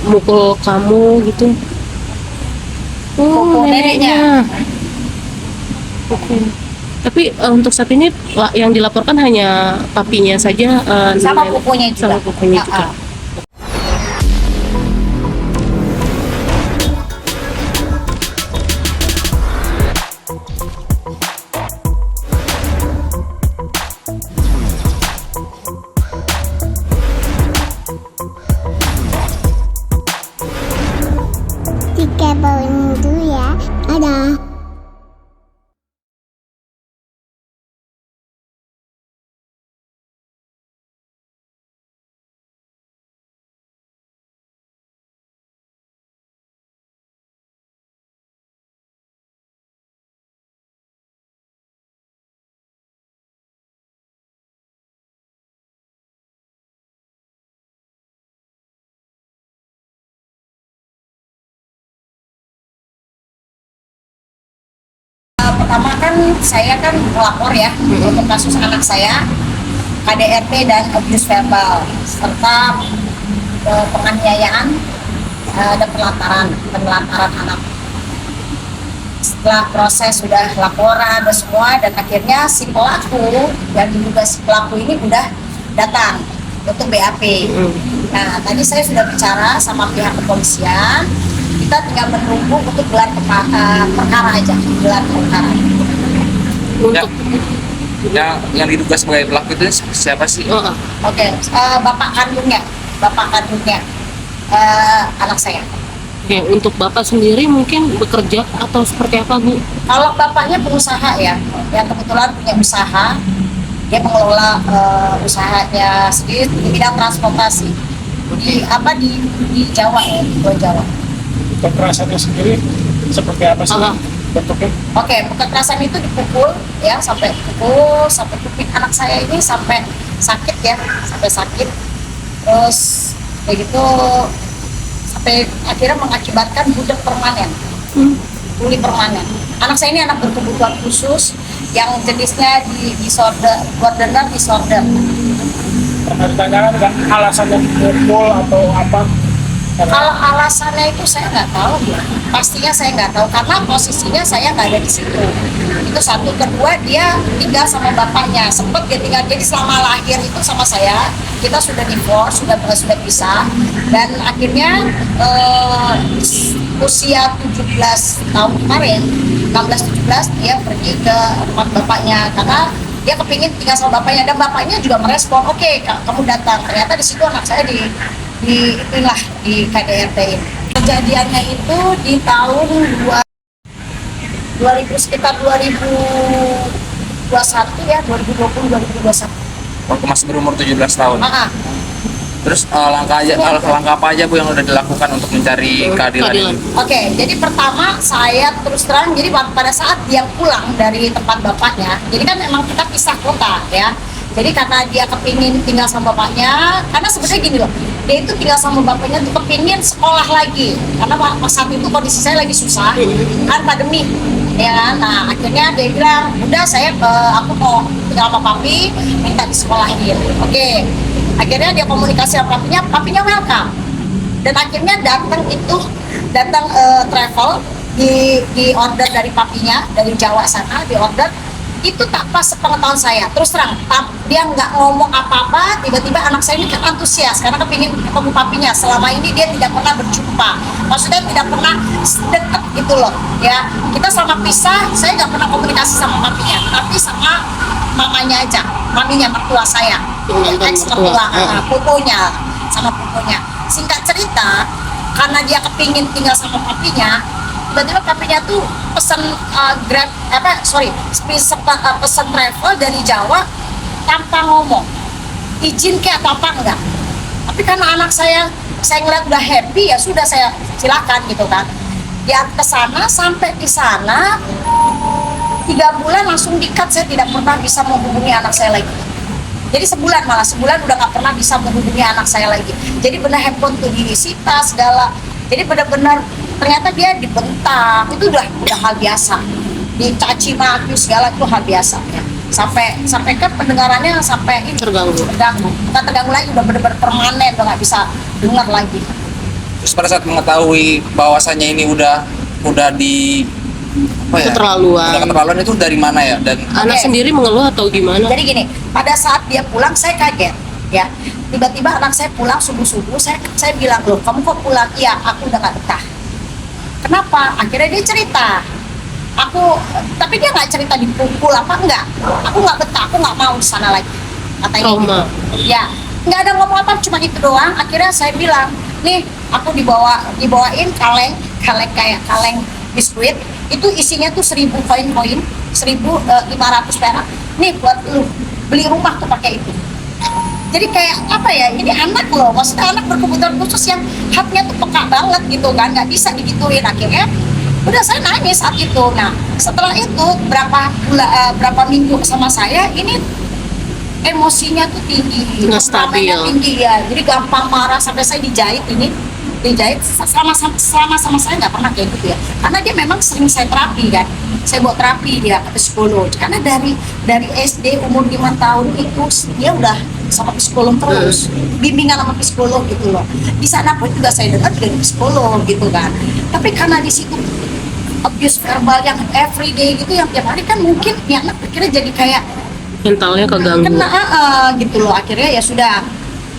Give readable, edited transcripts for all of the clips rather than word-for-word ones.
mukul kamu gitu? Pukul neneknya. Oke. Tapi untuk saat ini yang dilaporkan hanya papinya saja, Sama pupunya juga. sama pupunya juga. Tiga bawang dulu ya. Ada. Pertama kan saya kan melapor ya untuk kasus anak saya KDRT dan abuse verbal serta penganiayaan dan penelantaran anak. Setelah proses sudah laporan dan semua, dan akhirnya si pelaku yang diduga si pelaku ini udah datang untuk BAP. Nah, tadi saya sudah bicara sama pihak kepolisian, kita tinggal menunggu untuk gelar perkara aja, gelar perkara. Untuk Yang diduga sebagai pelaku itu siapa sih? Oke, bapak kandungnya anak saya. Oke, untuk bapak sendiri mungkin bekerja atau seperti apa, Bu? Kalau bapaknya pengusaha ya, yang kebetulan punya usaha, dia mengelola usahanya sendiri di bidang transportasi di Jawa ya, di Pulau Jawa. Kekerasannya sendiri seperti apa sih bentuknya? Oke, kekerasan itu dipukul ya, sampai kuping anak saya ini sampai sakit ya, terus kayak gitu sampai akhirnya mengakibatkan budak permanen, tuli permanen. Anak saya ini anak berkebutuhan khusus yang jenisnya borderline disorder. Pernah ditanyakan kan alasannya mukul atau apa? Kalau alasannya itu saya nggak tahu ya, pastinya saya nggak tahu karena posisinya saya nggak ada di situ. Itu satu, kedua dia tinggal sama bapaknya, sempat dia tinggal, jadi selama lahir itu sama saya, kita sudah divorce, sudah pisah, dan akhirnya usia 17 tahun kemarin, 16-17 dia pergi ke tempat bapaknya karena dia kepingin tinggal sama bapaknya, dan bapaknya juga merespon, oke, kamu datang. Ternyata di situ anak saya di KDRT ini. Kejadiannya itu di tahun 2021 ya, 2020-2021. Waktu masih berumur 17 tahun. Terus langkah apa aja Bu yang udah dilakukan untuk mencari keadilan ini? Oke, jadi pertama saya terus terang, jadi pada saat dia pulang dari tempat bapaknya, jadi kan memang kita pisah kota ya. Jadi karena dia kepingin tinggal sama bapaknya, karena sebenarnya gini loh, dia itu tinggal sama bapaknya tuh kepingin sekolah lagi, karena pas saat itu kondisi saya lagi susah, kan pandemi, ya kan. Nah akhirnya dia bilang, udah aku mau tinggal sama papi, minta disekolahin. Oke, akhirnya dia komunikasi sama papinya welcome, dan akhirnya datang travel di order dari papinya dari Jawa sana, di order. Itu tak pas sepengetahuan saya, terus terang dia nggak ngomong apa-apa, tiba-tiba anak saya ini kan antusias karena kepingin ketemu papinya. Selama ini dia tidak pernah berjumpa, maksudnya tidak pernah deket gitu loh ya. Kita selama pisah, saya nggak pernah komunikasi sama papinya, tapi sama mamanya aja, maminya, mertua saya, ex mertua, pupunya, sama pupunya. Singkat cerita, karena dia kepingin tinggal sama papinya, tiba-tiba papinya tuh pesan pesan travel dari Jawa tanpa ngomong izin ke atau apa enggak. Tapi karena anak saya ngeliat udah happy, ya sudah, saya silakan gitu kan. Dia kesana, sampai di sana 3 bulan langsung di-cut, saya tidak pernah bisa menghubungi anak saya lagi. Jadi sebulan udah nggak pernah bisa menghubungi anak saya lagi. Jadi benar handphone tuh disita segala. Jadi benar-benar ternyata dia dibentak, itu udah hal biasa, dicaci maki segala, itu hal biasa ya. Sampai kan pendengarannya sampai ini terganggu, bukan terganggu lagi, udah benar-benar permanen, udah nggak bisa dengar lagi. Terus pada saat mengetahui bahwasannya ini udah di apa ya? Keterlaluan. Udah keterlaluan itu dari mana ya? Dan Anak Oke. sendiri mengeluh atau gimana? Jadi gini, pada saat dia pulang saya kaget ya. Tiba-tiba anak saya pulang subuh-subuh, saya bilang, loh kamu kok pulang? Iya, aku udah gak betah. Kenapa? Akhirnya dia cerita. Tapi dia nggak cerita dipukul apa enggak. Aku nggak betah, aku nggak mau di sana lagi. Katanya Trauma. gitu. Ya, nggak ada ngomong apa, cuma itu doang. Akhirnya saya bilang, nih aku dibawain kaleng kayak kaleng biskuit. Itu isinya tuh 1.000 koin-koin, 1.500 perak. Nih buat lu beli rumah tuh pakai itu. Jadi kayak apa ya, ini anak loh, maksudnya anak berkebutuhan khusus yang hatinya tuh peka banget gitu kan, nggak bisa digituin. Akhirnya udah saya nangis saat itu. Nah setelah itu berapa minggu sama saya, ini emosinya tuh tinggi, Nggak stabil. temperamennya tinggi ya, jadi gampang marah sampai saya dijahit selama sama saya nggak pernah kayak gitu ya, karena dia memang sering saya terapi kan, saya buat terapi dia ke psikolog, karena dari SD umur 5 tahun itu dia udah sama psikolog terus, bimbingan sama psikolog gitu loh. Di sana pun juga saya dengar dari psikolog gitu kan, tapi karena di situ abuse verbal yang everyday gitu, yang tiap hari kan, mungkin ya anak pikirnya jadi kayak Mentalnya keganggu. kena gitu loh. Akhirnya ya sudah,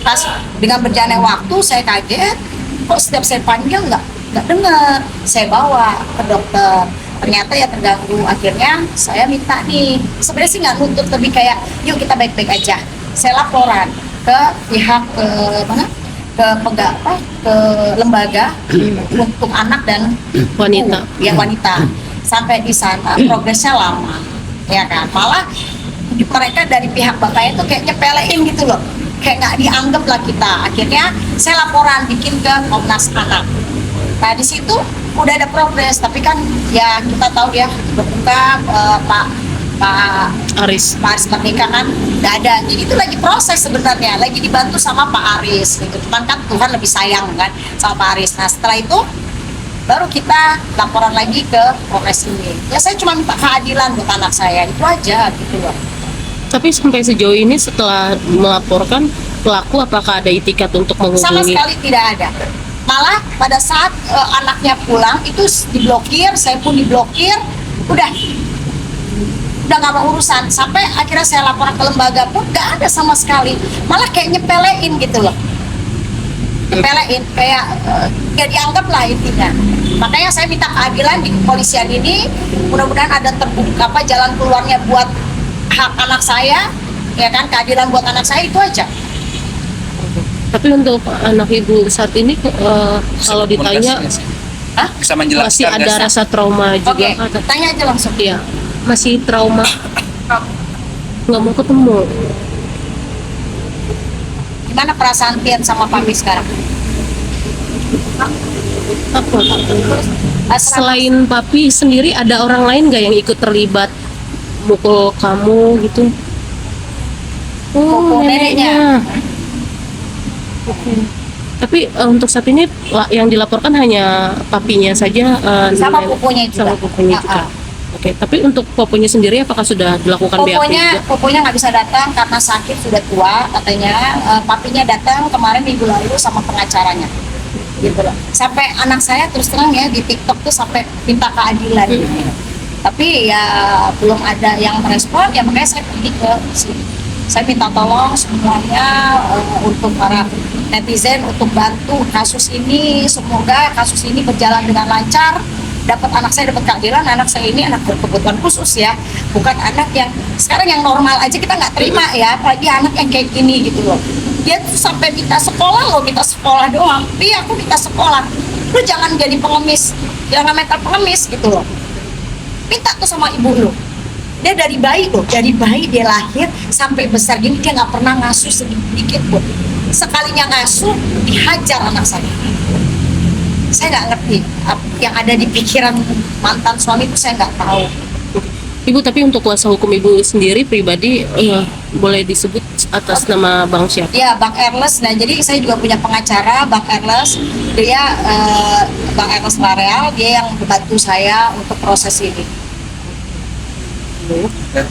pas dengan berjalannya waktu saya kaget, kok setiap saya panggil nggak dengar. Saya bawa ke dokter, ternyata ya terganggu. Akhirnya saya minta nih, sebenarnya sih nggak nuntut, lebih kayak yuk kita baik-baik aja. Saya laporan ke pihak ke lembaga untuk anak dan Wanita. ya wanita. Sampai di sana progresnya lama, ya kan, malah mereka dari pihak bapaknya tuh kayak nyepelein gitu loh, kayak nggak dianggap lah kita. Akhirnya saya laporan bikin ke Komnas Anak. Nah di situ udah ada progres, tapi kan ya kita tahu ya, berbuka Pak Aris. Aris Merdeka kan nggak ada, jadi itu lagi proses sebenarnya, lagi dibantu sama Pak Aris gitu. Cuman kan Tuhan lebih sayang kan sama Pak Aris. Nah setelah itu baru kita laporan lagi ke Polres ini. Ya saya cuma minta keadilan buat anak saya, itu aja gitu loh. Tapi sampai sejauh ini setelah melaporkan pelaku, apakah ada itikat untuk Sama menghubungi? sekali tidak ada. Malah pada saat anaknya pulang itu diblokir, saya pun diblokir, udah nggak mau urusan. Sampai akhirnya saya laporan ke lembaga pun nggak ada sama sekali, malah kayak nyepelein gitu loh, nyepelein kayak nggak dianggap lah intinya. Makanya saya minta keadilan di kepolisian ini, mudah-mudahan ada terbuka jalan keluarnya buat hak anak saya, ya kan, keadilan buat anak saya, itu aja. Tapi untuk anak ibu saat ini kalau ditanya Hah? bisa menjelaskan masih ada nggak sih? rasa trauma juga. Oke, Kata- tanya aja langsung. Iya, masih trauma, nggak mau ketemu. Gimana perasaan Tian sama Papi sekarang? Apa? Selain Selain papi sendiri, ada orang lain nggak yang ikut terlibat mukul kamu gitu? Pukul neneknya. Oke. Tapi untuk saat ini yang dilaporkan hanya papinya saja, sama nenek- pupunya juga. sama pupunya juga. Oke, tapi untuk pupunya sendiri apakah sudah dilakukan BAP juga? Pupunya nggak bisa datang karena sakit, sudah tua katanya. Papinya datang kemarin minggu lalu sama pengacaranya. Gitu loh. Sampai anak saya terus terang ya di TikTok tuh sampai minta keadilan. Gitu. Tapi ya belum ada yang merespon, ya makanya saya pergi ke sini. Saya minta tolong semuanya untuk para netizen untuk bantu kasus ini. Semoga kasus ini berjalan dengan lancar, dapat anak saya dapat keadilan. Anak saya ini anak berkebutuhan khusus ya, bukan anak yang sekarang yang normal aja kita nggak terima ya, apalagi anak yang kayak gini gitu loh. Dia tuh sampai minta sekolah loh, minta sekolah doang. Iya aku minta sekolah, lu jangan jadi pengemis, jangan mental pengemis gitu loh. Minta tuh sama ibu lu. Dia dari bayi loh, dari bayi dia lahir sampai besar gini dia nggak pernah ngasuh sedikit pun. Sekalinya ngasuh dihajar anak saya. Saya nggak ngerti yang ada di pikiran mantan suami itu, saya nggak tahu. Ibu, tapi untuk kuasa hukum ibu sendiri pribadi boleh disebut atas nama Bang siapa? Ya Bang Erles. Nah jadi saya juga punya pengacara Bang Erles. Dia Bang Erles Lareal, dia yang membantu saya untuk proses ini. Dan